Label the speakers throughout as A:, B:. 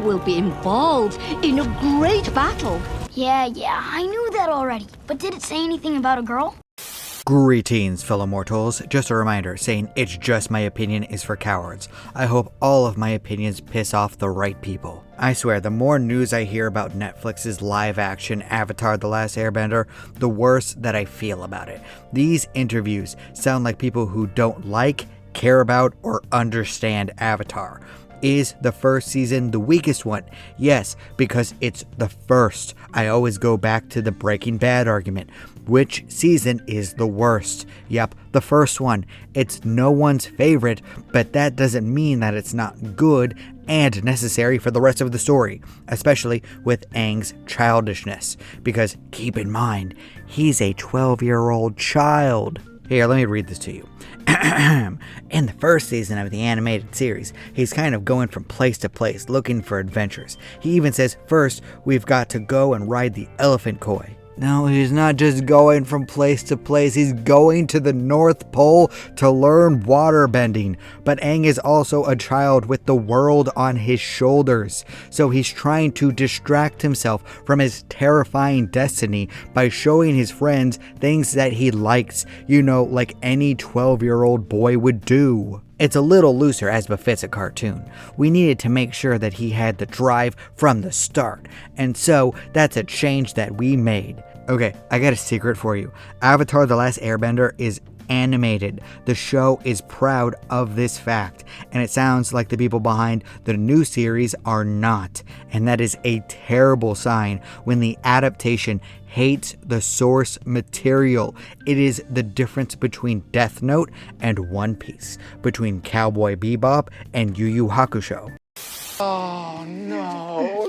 A: will be involved in a great battle.
B: Yeah, I knew that already. But did it say anything about a girl?
C: Greetings, fellow mortals. Just a reminder, saying it's just my opinion is for cowards. I hope all of my opinions piss off the right people. I swear, the more news I hear about Netflix's live-action Avatar: The Last Airbender, the worse that I feel about it. These interviews sound like people who don't like, care about, or understand Avatar. Is the first season the weakest one? Yes, because it's the first. I always go back to the Breaking Bad argument. Which season is the worst? Yep, the first one. It's no one's favorite, but that doesn't mean that it's not good and necessary for the rest of the story, especially with Aang's childishness. Because keep in mind, he's a 12-year-old child. Here, let me read this to you. In the first season of the animated series, he's kind of going from place to place looking for adventures. He even says, first, we've got to go and ride the elephant koi. No, he's not just going from place to place, he's going to the North Pole to learn water bending. But Aang is also a child with the world on his shoulders, so he's trying to distract himself from his terrifying destiny by showing his friends things that he likes, like any 12-year-old boy would do. It's a little looser as befits a cartoon. We needed to make sure that he had the drive from the start, and so that's a change that we made. Okay, I got a secret for you. Avatar: The Last Airbender is animated. The show is proud of this fact, and it sounds like the people behind the new series are not, and that is a terrible sign when the adaptation hates the source material. It is the difference between Death Note and One Piece, between Cowboy Bebop and Yu Yu Hakusho.
D: Oh no.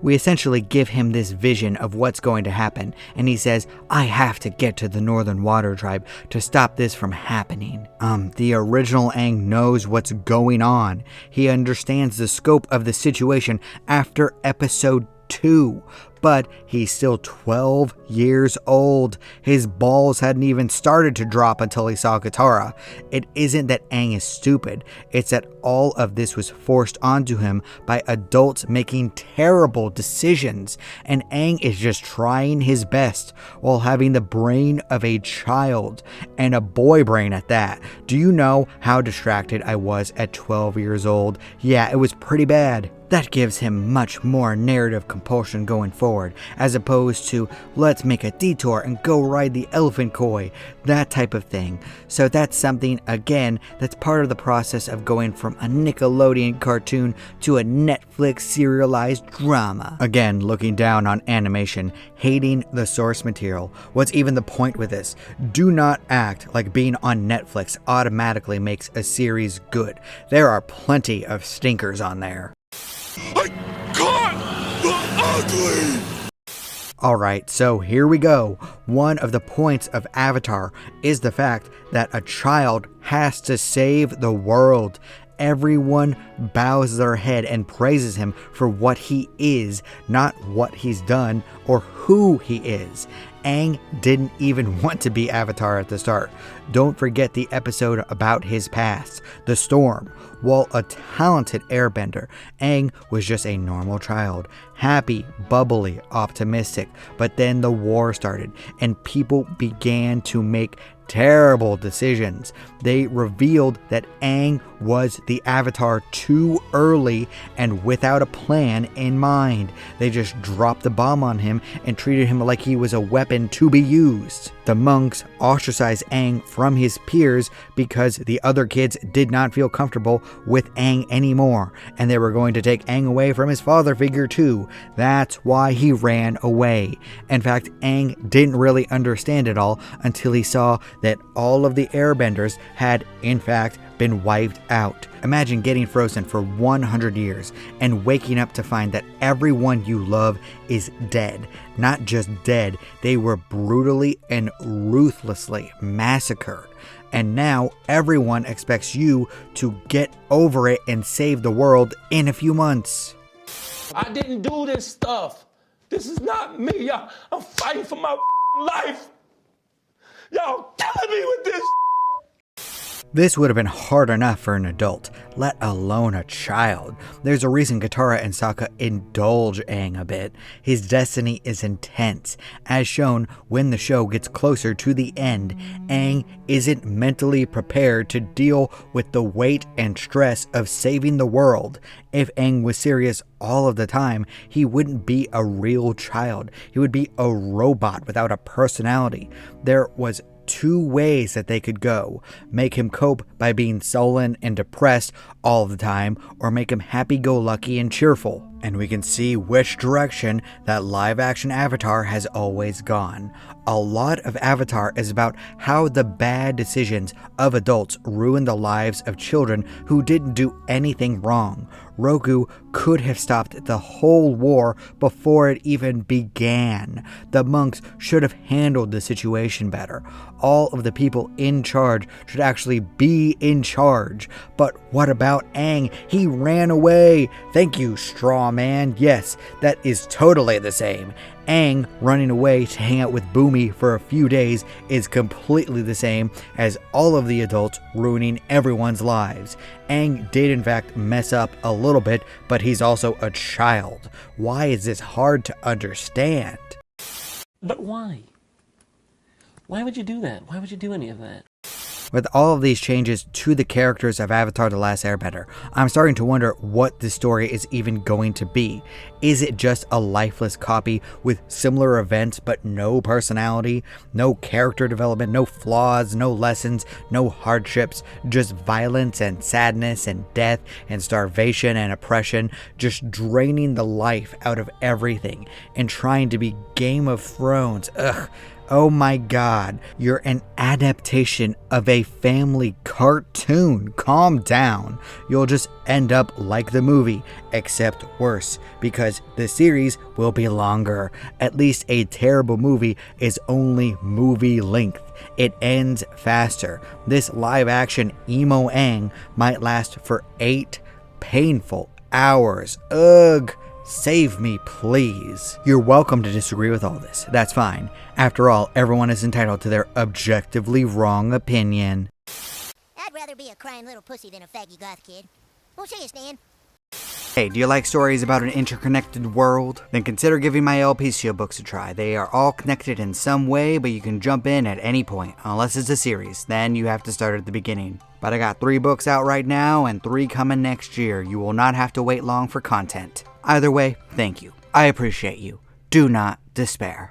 C: We essentially give him this vision of what's going to happen, and he says, I have to get to the Northern Water Tribe to stop this from happening. The original Aang knows what's going on. He understands the scope of the situation after episode 2. But he's still 12 years old. His balls hadn't even started to drop until he saw Katara. It isn't that Aang is stupid, it's that all of this was forced onto him by adults making terrible decisions, and Aang is just trying his best while having the brain of a child, and a boy brain at that. Do you know how distracted I was at 12 years old? Yeah, it was pretty bad. That gives him much more narrative compulsion going forward, as opposed to, let's make a detour and go ride the elephant koi, that type of thing. So that's something, again, that's part of the process of going from a Nickelodeon cartoon to a Netflix serialized drama. Again, looking down on animation, hating the source material. What's even the point with this? Do not act like being on Netflix automatically makes a series good. There are plenty of stinkers on there.
D: I caught the ugly!
C: Alright, so here we go. One of the points of Avatar is the fact that a child has to save the world. Everyone bows their head and praises him for what he is, not what he's done or who he is. Aang didn't even want to be Avatar at the start. Don't forget the episode about his past, the storm. While a talented airbender, Aang was just a normal child, happy, bubbly, optimistic. But then the war started, and people began to make terrible decisions. They revealed that Aang was the Avatar too early and without a plan in mind. They just dropped the bomb on him and treated him like he was a weapon to be used. The monks ostracized Aang from his peers because the other kids did not feel comfortable with Aang anymore, and they were going to take Aang away from his father figure too. That's why he ran away. In fact, Aang didn't really understand it all until he saw that all of the airbenders had, in fact, been wiped out. Imagine getting frozen for 100 years and waking up to find that everyone you love is dead. Not just dead, they were brutally and ruthlessly massacred. And now everyone expects you to get over it and save the world in a few months.
D: I didn't do this stuff. This is not me. I'm fighting for my life. Y'all killing me with this.
C: This would have been hard enough for an adult, let alone a child. There's a reason Katara and Sokka indulge Aang a bit. His destiny is intense. As shown, when the show gets closer to the end, Aang isn't mentally prepared to deal with the weight and stress of saving the world. If Aang was serious all of the time, he wouldn't be a real child. He would be a robot without a personality. There was two ways that they could go. Make him cope by being sullen and depressed all the time, or make him happy-go-lucky and cheerful. And we can see which direction that live-action Avatar has always gone. A lot of Avatar is about how the bad decisions of adults ruin the lives of children who didn't do anything wrong. Roku could have stopped the whole war before it even began. The monks should have handled the situation better. All of the people in charge should actually be in charge. But what about Aang? He ran away. Thank you, straw man. Yes, that is totally the same. Aang running away to hang out with Boomy for a few days is completely the same as all of the adults ruining everyone's lives. Aang did in fact mess up a little bit, but he's also a child. Why is this hard to understand?
E: But why? Why would you do that? Why would you do any of that?
C: With all of these changes to the characters of Avatar: The Last Airbender, I'm starting to wonder what the story is even going to be. Is it just a lifeless copy with similar events but no personality, no character development, no flaws, no lessons, no hardships, just violence and sadness and death and starvation and oppression, just draining the life out of everything and trying to be Game of Thrones? Ugh. Oh my god, you're an adaptation of a family cartoon. Calm down. You'll just end up like the movie, except worse, because the series will be longer. At least a terrible movie is only movie length. It ends faster. This live action emo Aang might last for 8 painful hours. Ugh. Save me, please. You're welcome to disagree with all this. That's fine. After all, everyone is entitled to their objectively wrong opinion.
F: I'd rather be a crying little pussy than a faggy goth kid. We'll see you, Stan.
C: Hey, do you like stories about an interconnected world? Then consider giving my LPCO books a try. They are all connected in some way, but you can jump in at any point, unless it's a series. Then you have to start at the beginning. But I got 3 books out right now and 3 coming next year. You will not have to wait long for content. Either way, thank you. I appreciate you. Do not despair.